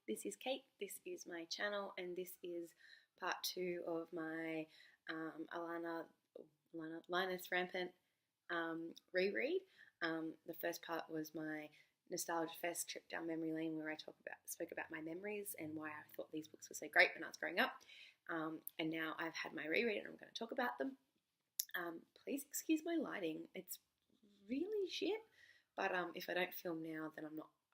this is Kate, this is my channel, and this is part 2 of my Lioness Rampant reread. The first part was my Nostalgia Fest trip down memory lane, where I spoke about my memories and why I thought these books were so great when I was growing up. And now I've had my reread and I'm going to talk about them. Please excuse my lighting, it's really shit, but if I don't film now, then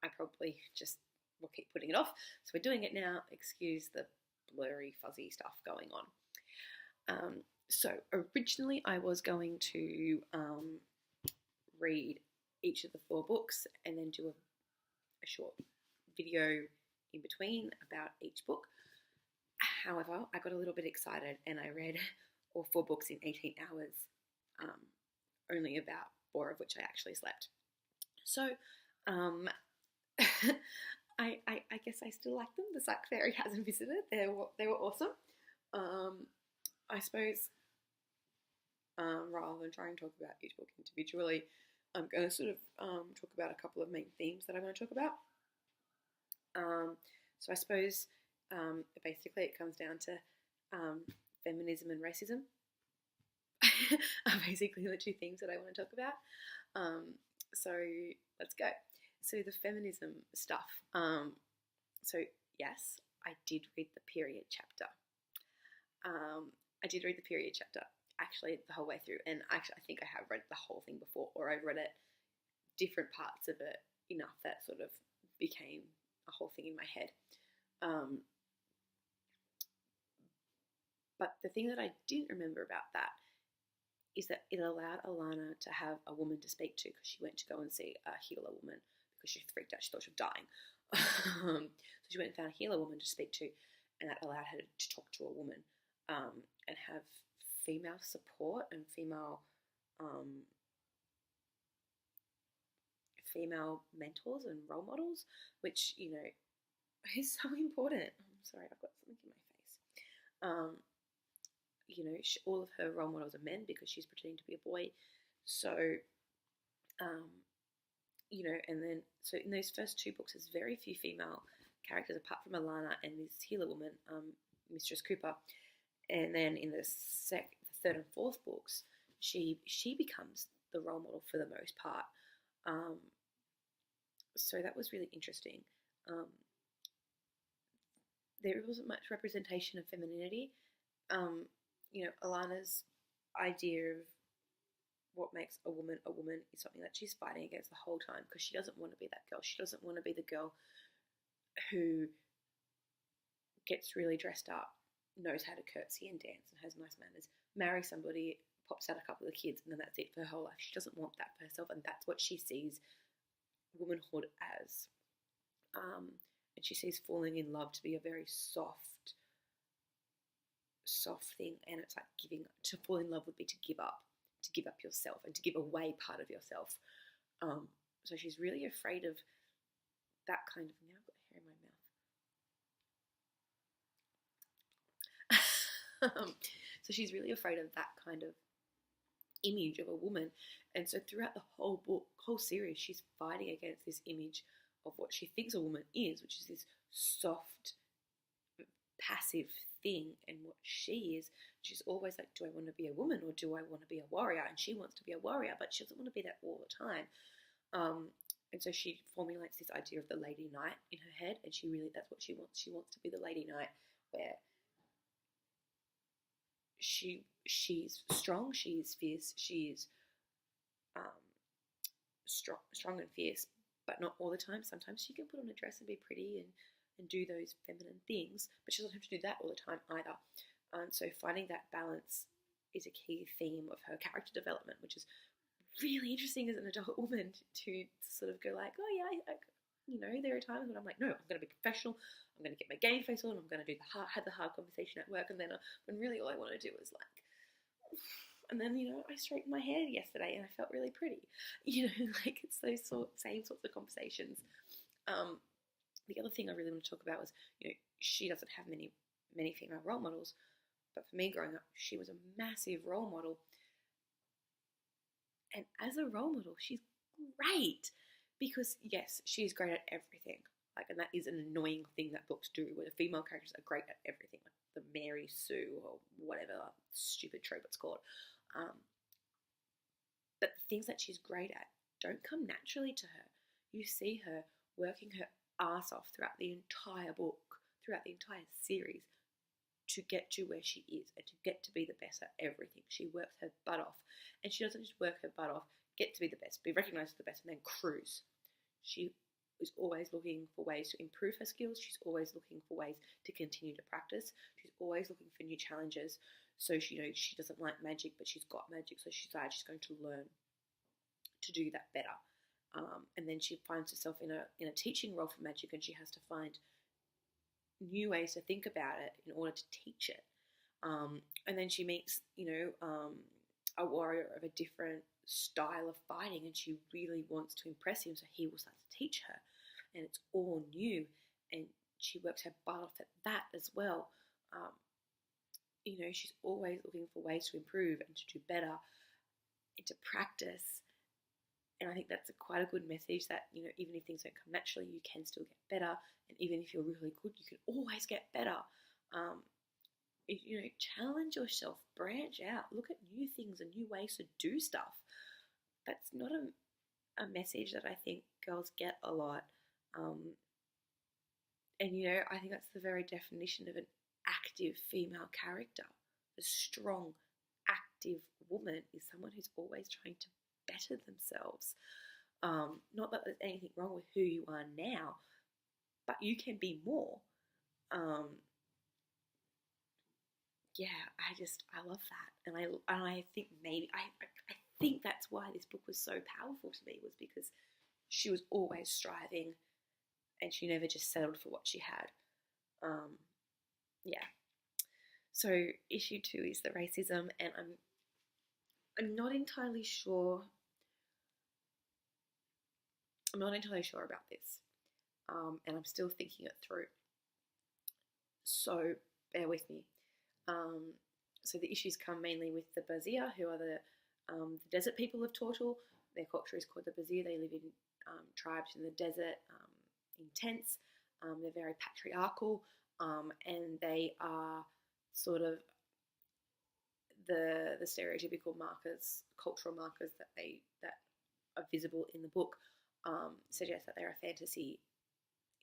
I probably just will keep putting it off. So we're doing it now. Excuse the blurry, fuzzy stuff going on. So originally I was going to read each of the 4 books and then do a short video in between about each book. However, I got a little bit excited and I read all 4 books in 18 hours, only about 4 of which I actually slept. So, I guess I still like them. The Psych Fairy hasn't visited. They were awesome. I suppose, rather than trying to talk about each book individually, I'm going to sort of talk about a couple of main themes that I want to talk about. So I suppose basically it comes down to feminism and racism are basically the 2 things that I want to talk about. So let's go. So the feminism stuff. So yes, I did read the period chapter. I did read the period chapter actually the whole way through, and actually I think I have read the whole thing before, or I've read it, different parts of it, enough that sort of became a whole thing in my head. But the thing that I didn't remember about that is that it allowed Alanna to have a woman to speak to, because she went to go and see a healer woman because she freaked out. She thought she was dying. So she went and found a healer woman to speak to, and that allowed her to talk to a woman and have female support and female mentors and role models, which, you know, is so important. I'm sorry, I've got something in my face. You know, all of her role models are men because she's pretending to be a boy. So, you know, and then, so in those first 2 books, there's very few female characters apart from Alanna and this healer woman, Mistress Cooper. And then in the 3rd and 4th books, she becomes the role model for the most part. So that was really interesting. There wasn't much representation of femininity. You know, Alanna's idea of what makes a woman is something that she's fighting against the whole time, because she doesn't want to be that girl. She doesn't want to be the girl who gets really dressed up, knows how to curtsy and dance and has nice manners, marry somebody, pops out a couple of kids, and then that's it for her whole life. She doesn't want that for herself, and that's what she sees womanhood as. And she sees falling in love to be a very soft thing, and it's like to fall in love would be to give up yourself and to give away part of yourself. So she's really afraid of that kind of, now I've got hair in my mouth. So she's really afraid of that kind of image of a woman, and so throughout the whole series, she's fighting against this image of what she thinks a woman is, which is this soft, passive thing. And what she is, she's always like, do I want to be a woman or do I want to be a warrior? And she wants to be a warrior, but she doesn't want to be that all the time. And so she formulates this idea of the lady knight in her head, and that's what she wants. She wants to be the lady knight, where she's strong, she's fierce, she's strong and fierce, but not all the time. Sometimes she can put on a dress and be pretty and do those feminine things, but she doesn't have to do that all the time either. So finding that balance is a key theme of her character development, which is really interesting as an adult woman to sort of go like, oh yeah, you know, there are times when I'm like, no, I'm going to be professional, I'm going to get my game face on, I'm going to have the hard conversation at work, and then when really all I want to do is like, and then, you know, I straightened my hair yesterday and I felt really pretty, you know, like it's those same sorts of conversations. The other thing I really want to talk about was, you know, she doesn't have many female role models, but for me growing up, she was a massive role model. And as a role model, she's great because, yes, she's great at everything. Like, and that is an annoying thing that books do, where the female characters are great at everything, like the Mary Sue or whatever stupid trope it's called. But the things that she's great at don't come naturally to her. You see her working her ass off throughout the entire book, throughout the entire series, to get to where she is and to get to be the best at everything. She works her butt off. And she doesn't just work her butt off, get to be the best, be recognised as the best, and then cruise. She is always looking for ways to improve her skills. She's always looking for ways to continue to practice. She's always looking for new challenges. So she, she doesn't like magic, but she's got magic, so she's going to learn to do that better. And then she finds herself in a teaching role for magic, and she has to find new ways to think about it in order to teach it. And then she meets, a warrior of a different style of fighting, and she really wants to impress him, so he will start to teach her, and it's all new, and she works her butt off at that as well. She's always looking for ways to improve and to do better and to practice. And I think that's quite a good message, that, even if things don't come naturally, you can still get better. And even if you're really good, you can always get better. Challenge yourself, branch out, look at new things and new ways to do stuff. That's not a message that I think girls get a lot. And I think that's the very definition of an active female character. A strong, active woman is someone who's always trying to better themselves. Not that there's anything wrong with who you are now, but you can be more. I love that, and I think maybe I think that's why this book was so powerful to me, was because she was always striving, and she never just settled for what she had. So issue 2 is the racism, and I'm not entirely sure. I'm not entirely sure about this, and I'm still thinking it through. So bear with me. So the issues come mainly with the Bazir, who are the desert people of Tortal. Their culture is called the Bazir. They live in tribes in the desert, in tents. They're very patriarchal, and they are sort of the stereotypical markers, cultural markers that are visible in the book, suggest that they're a fantasy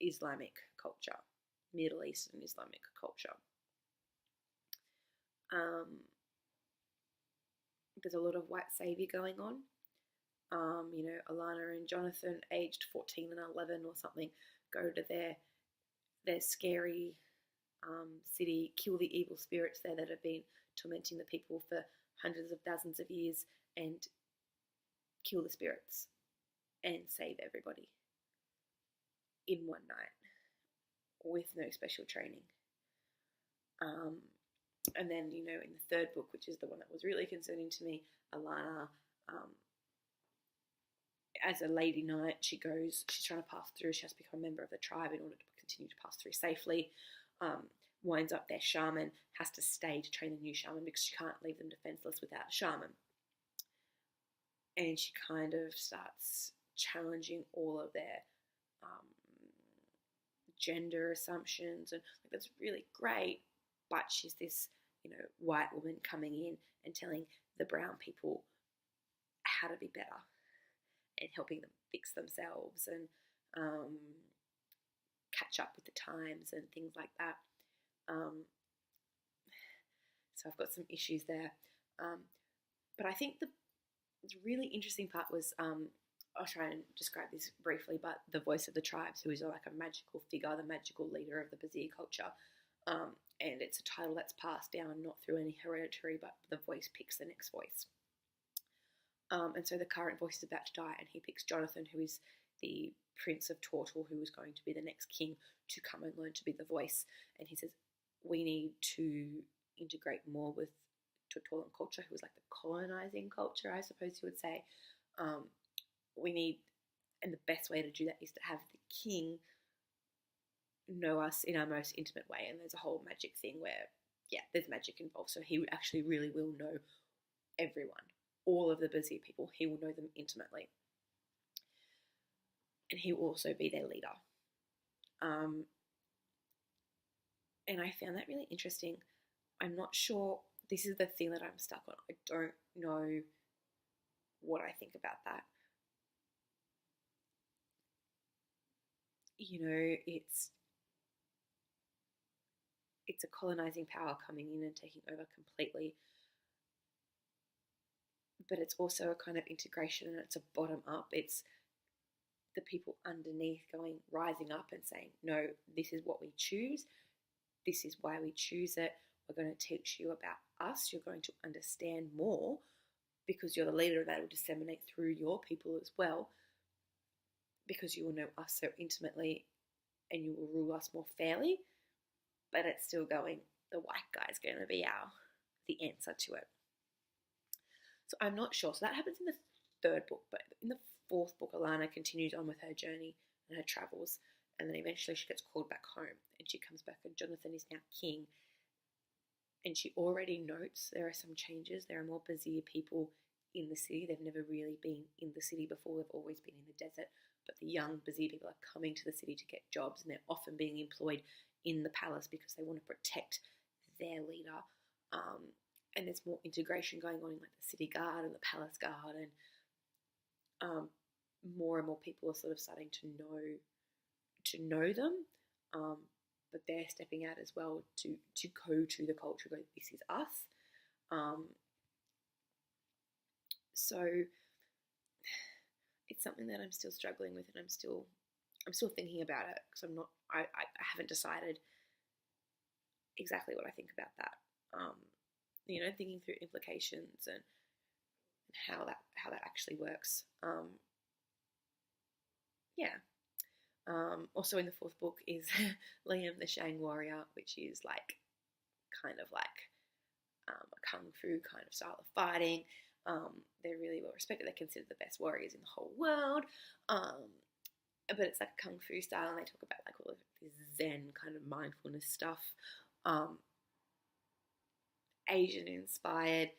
Islamic culture, Middle Eastern Islamic culture. There's a lot of white savior going on. Alanna and Jonathan, aged 14 and 11 or something, go to their scary city, kill the evil spirits there that have been tormenting the people for hundreds of thousands of years, and kill the spirits and save everybody in one night with no special training. And then, in the third book, which is the one that was really concerning to me, Alanna, as a lady knight, she's trying to pass through. She has to become a member of the tribe in order to continue to pass through safely. Winds up their shaman, has to stay to train a new shaman because she can't leave them defenseless without a shaman. And she kind of starts challenging all of their gender assumptions, and that's really great. But she's this, white woman coming in and telling the brown people how to be better and helping them fix themselves and catch up with the times and things like that. So I've got some issues there. But I think the really interesting part was, I'll try and describe this briefly, but the voice of the tribes, who is like a magical figure, the magical leader of the Bazir culture. And it's a title that's passed down not through any hereditary, but the voice picks the next voice. And so the current voice is about to die, and he picks Jonathan, who is the Prince of Tortal, who is going to be the next king, to come and learn to be the voice. And he says, we need to integrate more with Tortalan culture, who is like the colonizing culture, I suppose you would say. We need, and the best way to do that is to have the king know us in our most intimate way. And there's a whole magic thing where, there's magic involved. So he actually really will know everyone, all of the Bazir people. He will know them intimately. And he will also be their leader. And I found that really interesting. I'm not sure, this is the thing that I'm stuck on. I don't know what I think about that. It's a colonizing power coming in and taking over completely, but it's also a kind of integration, and it's a bottom up. It's the people underneath rising up and saying, no, this is what we choose. This is why we choose it. We're going to teach you about us. You're going to understand more because you're the leader, and that will disseminate through your people as well, because you will know us so intimately and you will rule us more fairly. But it's still going, the white guy's going to be the answer to it. So I'm not sure. So that happens in the third book, but in the fourth book, Alanna continues on with her journey and her travels, and then eventually she gets called back home, and she comes back, and Jonathan is now king, and she already notes there are some changes. There are more busier people in the city. They've never really been in the city before. They've always been in the desert, but the young, busy people are coming to the city to get jobs, and they're often being employed in the palace because they want to protect their leader. And there's more integration going on in like the city guard and the palace guard, and more and more people are sort of starting to know them, but they're stepping out as well to go to the culture, go, this is us. So it's something that I'm still struggling with, and I'm still thinking about it, because I haven't decided exactly what I think about that. Thinking through implications and how that actually works. Also in the fourth book is Liam the Shang warrior, which is like kind of like a kung fu kind of style of fighting. They're really well respected. They're considered the best warriors in the whole world. But it's like a kung fu style, and they talk about like all of this Zen kind of mindfulness stuff. Asian inspired,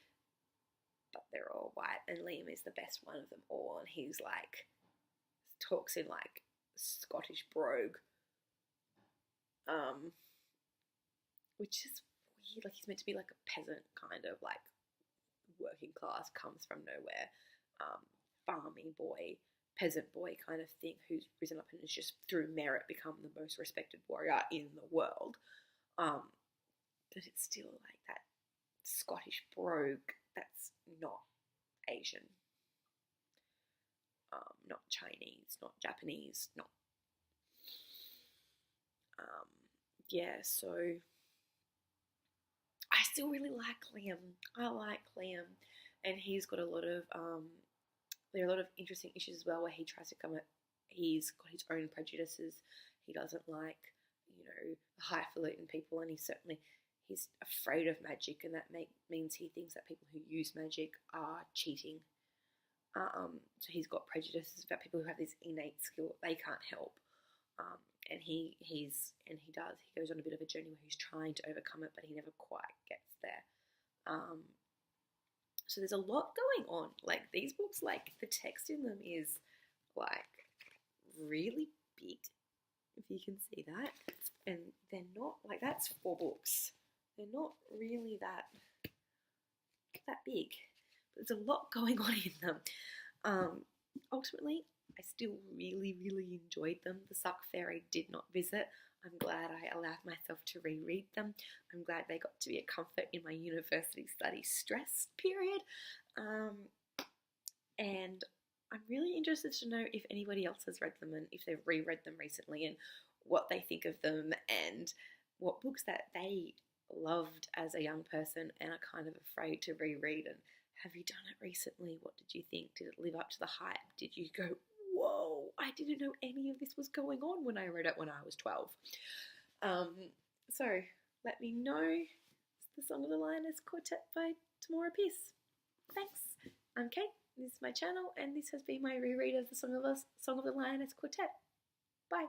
but they're all white, and Liam is the best one of them all, and he's like talks in like Scottish brogue, which is weird. Like he's meant to be like a peasant, kind of like working class, comes from nowhere, farming boy, peasant boy kind of thing, who's risen up and has just through merit become the most respected warrior in the world. But it's still like that Scottish brogue that's not Asian, not Chinese, not Japanese, not so I still really like Liam. I like Liam, and he's got a lot of there are a lot of interesting issues as well, where he tries to he's got his own prejudices. He doesn't like highfalutin people, and he's afraid of magic, and that means he thinks that people who use magic are cheating. So he's got prejudices about people who have this innate skill they can't help. And he goes on a bit of a journey where he's trying to overcome it, but he never quite gets there. So there's a lot going on. Like these books, like the text in them is like really big, if you can see that. And they're not like, that's 4 books. They're not really that big. But there's a lot going on in them. Ultimately, I still really, really enjoyed them. The Suck Fairy did not visit. I'm glad I allowed myself to reread them. I'm glad they got to be a comfort in my university study stress period. And I'm really interested to know if anybody else has read them, and if they've reread them recently, and what they think of them, and what books that they loved as a young person and are kind of afraid to reread. And have you done it recently? What did you think? Did it live up to the hype? Did you go, whoa, I didn't know any of this was going on when I read it when I was 12? So let me know. It's the Song of the Lioness Quartet by Tamora Pierce. Thanks. I'm Kate. This is my channel, and this has been my reread of the Song of the Lioness Quartet. Bye.